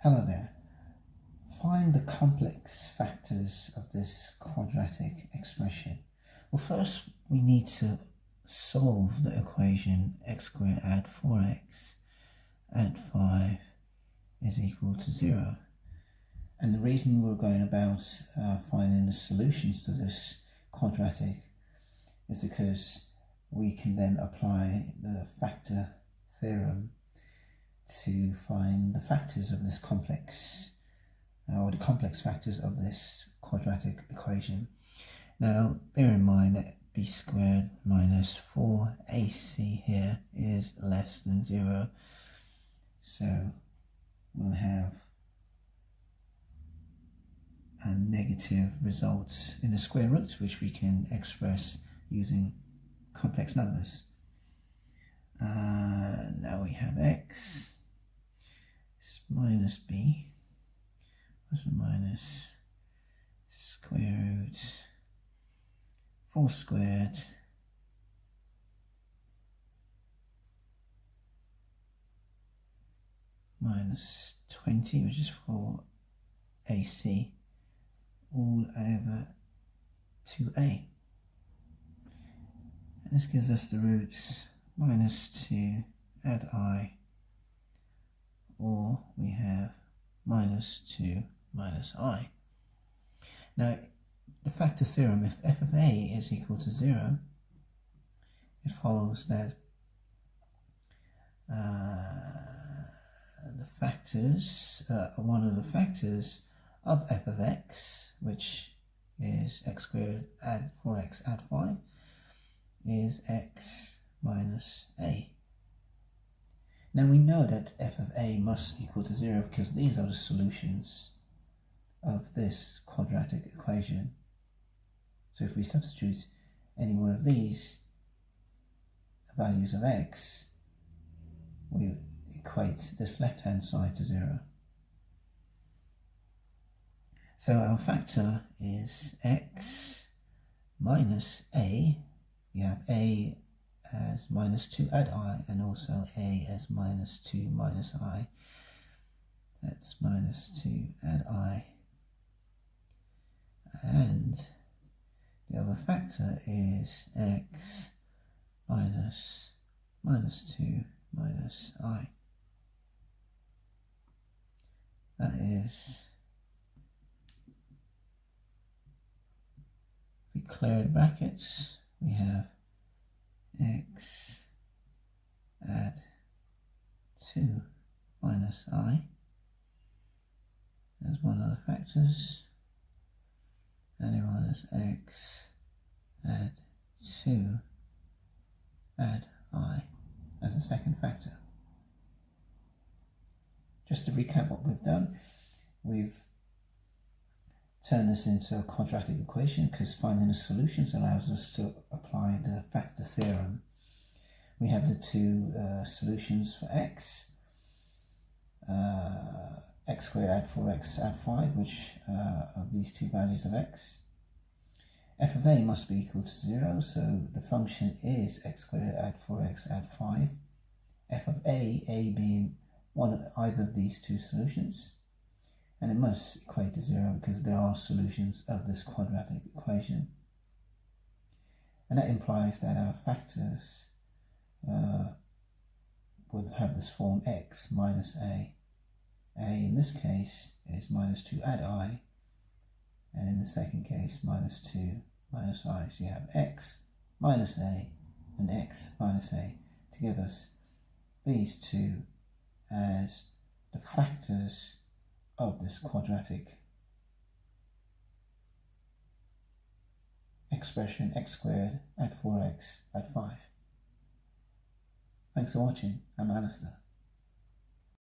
Hello there. Find the complex factors of this quadratic expression. Well, first we need to solve the equation x squared add 4x add 5 is equal to 0. And the reason we're going about finding the solutions to this quadratic is because we can then apply the factor theorem to find the factors of this complex, or the complex factors of this quadratic equation. Now, bear in mind that b squared minus 4ac here is less than 0. So we'll have a negative result in the square root, which we can express using complex numbers. Now we have x minus b plus or minus square root 4 squared minus 20, which is 4ac, all over 2a. And this gives us the roots minus 2 add I, or we have minus 2 minus I. Now, the factor theorem, if f of a is equal to 0, it follows that the factors, one of the factors of f of x, which is x squared add 4x add 5, is x minus a. Now we know that f of a must equal to 0 because these are the solutions of this quadratic equation. So if we substitute any one of these values of x, we equate this left hand side to 0. So our factor is x minus a. We have a as minus 2 add I, and also a as minus 2 minus I. That's minus 2 add I. And the other factor is x minus 2 minus I. That is, if we clear the brackets, we have x add 2 minus I as one of the factors, and it minus x add 2 add I as a second factor. Just to recap what we've done, we've turned this into a quadratic equation because finding the solutions allows us to apply the factor theorem. We have the two solutions for x, x squared add 4x add 5, which are these two values of x. F of a must be equal to 0, so the function is x squared add 4x add 5. F of a being either of these two solutions, and it must equate to 0 because there are solutions of this quadratic equation. And that implies that our factors would have this form x minus a. A in this case is minus 2 add I, and in the second case minus 2 minus I. So you have x minus a and x minus a to give us these two as the factors of this quadratic expression, x squared add 4x add 5. Thanks for watching. I'm Alistair.